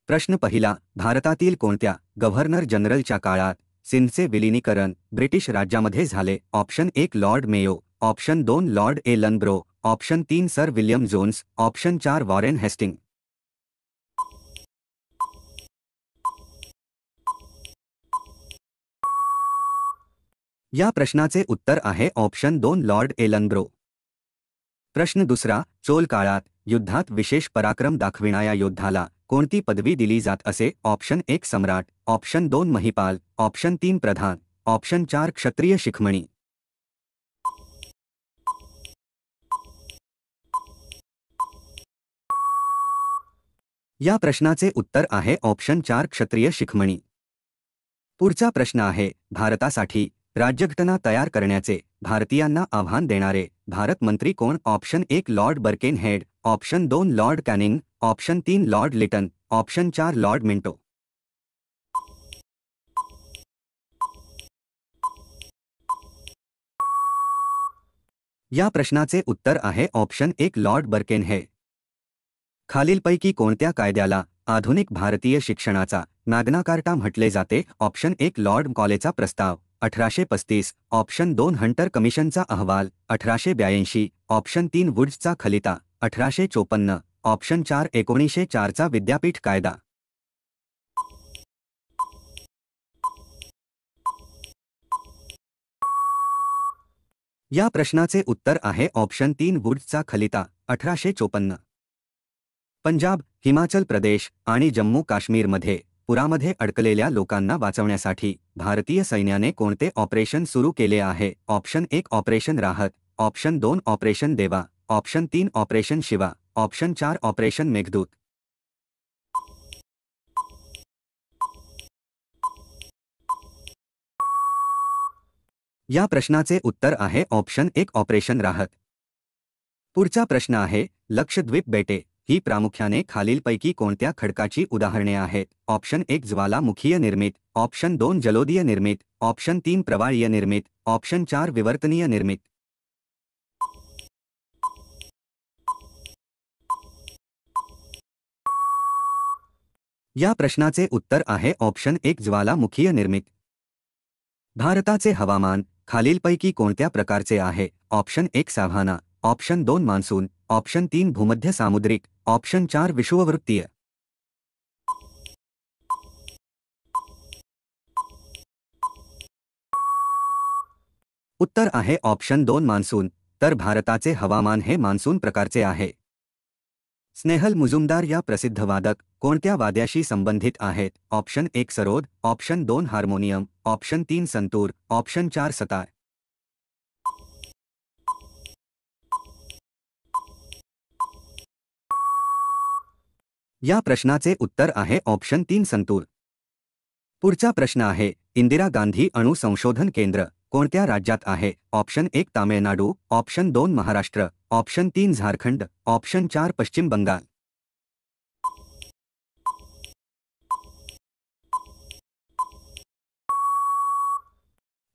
प्रश्न पहिला, भारतातील कोणत्या गव्हर्नर जनरलच्या काळात सिंधचे विलीनीकरण ब्रिटिश राज्यामध्ये झाले? Option 1 Lord Mayo, option 2 Lord Ellenborough, option 3 Sir William Jones, option 4 Warren Hastings. या प्रश्नाचे उत्तर आहे ऑप्शन 2 लॉर्ड एलनब्रो. प्रश्न दुसरा, चोल काळात युद्धात विशेष पराक्रम दाखविणाऱ्या योद्धाला कोणती पदवी दिली जात असे? ऑप्शन 1 सम्राट, ऑप्शन 2 महिपाल, ऑप्शन 3 प्रधान, ऑप्शन 4 क्षत्रिय शिखमणी. या प्रश्नाचे उत्तर आहे ऑप्शन 4 क्षत्रिय शिखमणी. पुढचा प्रश्न आहे, भारतासाठी राज्यघटना तयार करण्याचे भारतीयांना आव्हान देणारे भारत मंत्री कोण? Option 1 Lord Birkenhead, option 2 Lord Canning, option 3 Lord Lytton, option 4 Lord Minto. या प्रश्नाचे उत्तर आहे ऑप्शन 1 लॉर्ड बर्केनहेड. खालीलपैकी कोणत्या कायद्याला आधुनिक भारतीय शिक्षणाचा मॅग्ना कार्टा म्हटले जाते? ऑप्शन 1 लॉर्ड मकॉलेचा प्रस्ताव 1835, ऑप्शन 2 हंटर कमिशनचा अहवाल 1882, ऑप्शन 3 वुड्सचा खलिता 1854, ऑप्शन 4 1904 चा विद्यापीठ कायदा. या प्रश्नाचे उत्तर आहे ऑप्शन 3 वुड्सचा खलिता 1854. पंजाब, हिमाचल प्रदेश आणि जम्मू काश्मीरमध्ये पुरामध्ये अडकलेल्या लोकांना वाचवण्यासाठी भारतीय सैन्याने कोणते ऑपरेशन सुरू केले आहे? ऑप्शन 1 ऑपरेशन राहत, ऑप्शन 2 ऑपरेशन देवा, option 3 operation Shiva, option 4 operation Meghdoot. या प्रश्नाचे उत्तर आहे ऑप्शन 1 ऑपरेशन राहत. पुढचा प्रश्न आहे, लक्षद्वीप बेटे ही प्रामुख्याने खालीलपैकी कोणत्या खडकाची उदाहरणे आहेत? ऑप्शन 1 ज्वालामुखीय निर्मित, ऑप्शन 2 जलोदीय निर्मित, ऑप्शन 3 प्रवाळीय निर्मित, ऑप्शन 4 विवर्तनीय निर्मित. या प्रश्नाचे उत्तर आहे ऑप्शन 1 ज्वालामुखीय निर्मित. भारताचे हवामान खालीलपैकी कोणत्या प्रकारचे आहे? Option 1 savannah, option 2 monsoon, option 3 भूमध्य सामुद्रिक, ऑप्शन 4 विषुववृत्तीय. उत्तर आहे ऑप्शन 2 मान्सून. तर भारताचे हवामान हे मान्सून प्रकारचे आहे. स्नेहल मुजुमदार या प्रसिद्ध वादक कोणत्या वाद्याशी संबंधित आहेत? Option 1 sarod, option 2 harmonium, option 3 santoor, option 4 sitar. या प्रश्नाचे उत्तर आहे ऑप्शन 3 संतूर. पुढचा प्रश्न आहे, इंदिरा गांधी अणु संशोधन केंद्र कोणत्या राज्यात आहे? Option 1 Tamil Nadu, option 2 Maharashtra, option 3 Jharkhand, option 4 पश्चिम बंगाल.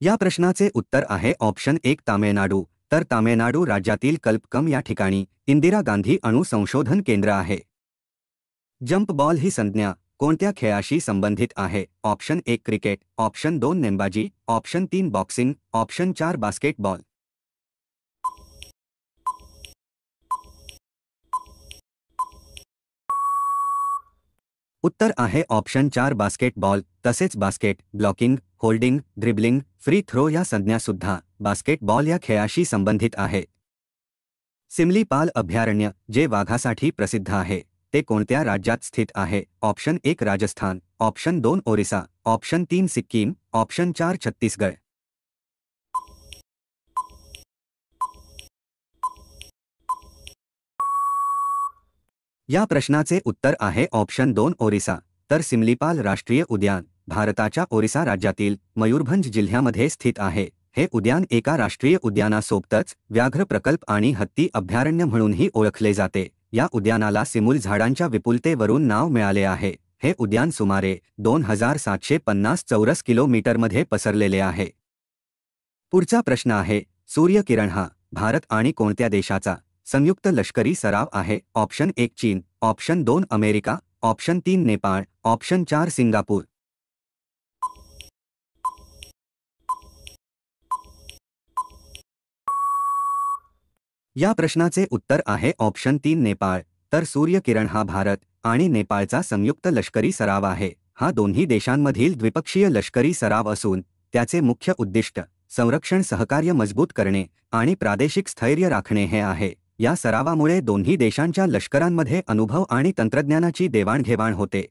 या प्रश्नाचे उत्तर आहे ऑप्शन 1 तामिळनाडू. तर तामिळनाडू राज्यातील कल्पकम या ठिकाणी इंदिरा गांधी अणु संशोधन केंद्र आहे. जंप बॉल ही संज्ञा कोणत्या खेळाशी संबंधित आहे? ऑप्शन 1 क्रिकेट, ऑप्शन 2 नेमबाजी, ऑप्शन 3 बॉक्सिंग, ऑप्शन 4 बास्केटबॉल. उत्तर आहे ऑप्शन 4 बास्केटबॉल. तसेच basket, blocking, holding, dribbling, free throw या संज्ञा सुद्धा बास्केटबॉल या खेळाशी संबंधित आहे. सिमलीपाल अभयारण्य जे वाघासाठी प्रसिद्ध आहे ते कोणत्या राज्यात स्थित आहे? Option 1 Rajasthan, option 2 Orissa, option 3 Sikkim, option 4 Chhattisgarh. या प्रश्नाचे उत्तर आहे ऑप्शन 2 ओरिसा. तर सिमलीपाल राष्ट्रीय उद्यान भारताच्या ओरिसा राज्यातील मयूरभंज जिल्ह्यामध्ये स्थित आहे. हे उद्यान एका राष्ट्रीय उद्यानासोबतच व्याघ्र प्रकल्प आणि हत्ती अभयारण्य म्हणूनही ओळखले जाते. या उद्यानाला सिमूल झाडांच्या विपुलतेवरून नाव मिळाले आहे. हे उद्यान सुमारे 2750 चौरस किलोमीटरमध्ये पसरलेले आहे. पुढचा प्रश्न आहे, सूर्यकिरण हा भारत आणि कोणत्या देशाचा संयुक्त लष्करी सराव आहे? ऑप्शन 1 चीन, option 2 America, option 3 Nepal, option 4 Singapore. या प्रश्नाचे उत्तर आहे ऑप्शन 3 नेपाळ। तर सूर्यकिरण हा भारत आणि नेपाळचा संयुक्त लष्करी सराव आहे। हा दोन्ही देशांमधील द्विपक्षीय लष्करी सराव असून त्याचे मुख्य उद्दिष्ट संरक्षण सहकार्य मजबूत करणे आणि प्रादेशिक स्थैर्य राखणे हे आहे। या सरावामुळे दोन्ही देशांच्या लष्करांमध्ये अनुभव आणि तंत्रज्ञानाची देवाणघेवाण होते।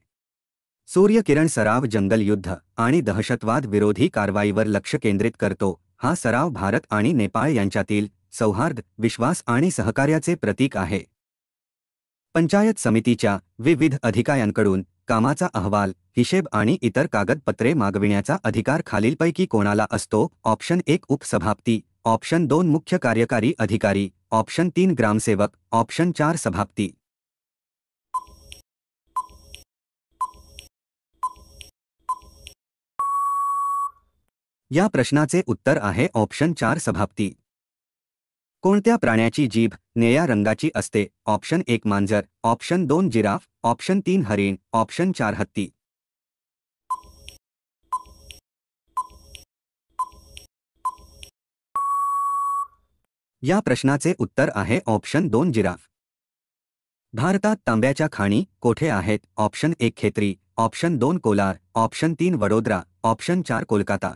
सूर्यकिरण सराव जंगल युद्ध आणि दहशतवाद विरोधी कारवाईवर लक्ष केंद्रित करतो। हा सराव भारत आणि नेपाळ यांच्यातील सौहार्द, विश्वास आणि सहकार्याचे प्रतीक आहे। पंचायत समितीच्या विविध अधिकाऱ्यांकडून कामाचा अहवाल, हिशेब आणि इतर कागदपत्रे मागविण्याचा अधिकार खालीलपैकी कोणाला असतो? ऑप्शन 1 उपसभापती, ऑप्शन 2 मुख्य कार्यकारी अधिकारी, ऑप्शन 3 ग्रामसेवक, ऑप्शन 4 सभापती। या प्रश्नाचे उत्तर आहे ऑप्शन 4 सभापती। कोणत्या प्राण्याची जीभ निळ्या रंगाची असते? ऑप्शन 1 मांजर, ऑप्शन 2 जिराफ, ऑप्शन 3 हरिण, ऑप्शन 4 हत्ती। या प्रश्नाचे उत्तर आहे ऑप्शन 2 जिराफ। भारतात तांब्याच्या खाणी कोठे आहेत? Option 1 Khetri, option 2 Kolar, option 3 Vadodara, option 4 Kolkata.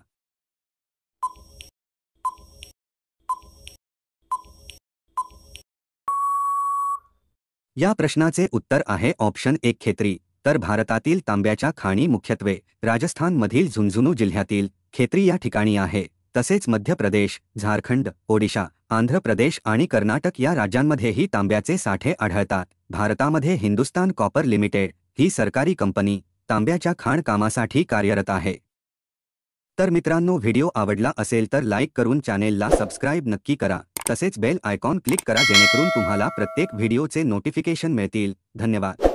या प्रश्नाचे उत्तर आहे ऑप्शन 1 खेत्री। तर भारतातील तांब्याच्या खाणी मुख्यत्वे राजस्थानमधील झुंझुनू जिल्ह्यातील खेत्री या ठिकाणी आहे। तसेच मध्य प्रदेश, झारखंड, ओडिशा, आंध्र प्रदेश आणि कर्नाटक या राज्यांमध्येही तांब्याचे साठे आढळतात। भारतामध्ये हिंदुस्तान कॉपर लिमिटेड ही सरकारी कंपनी तांब्याच्या खाण कामासाठी कार्यरत आहे। तर मित्रांनो, व्हिडिओ आवडला असेल तर लाईक करून चॅनेलला सबस्क्राईब नक्की करा। तसेच बेल आयकॉन क्लिक करा जेणेकरून तुम्हाला प्रत्येक व्हिडिओचे नोटिफिकेशन मिळतील। धन्यवाद।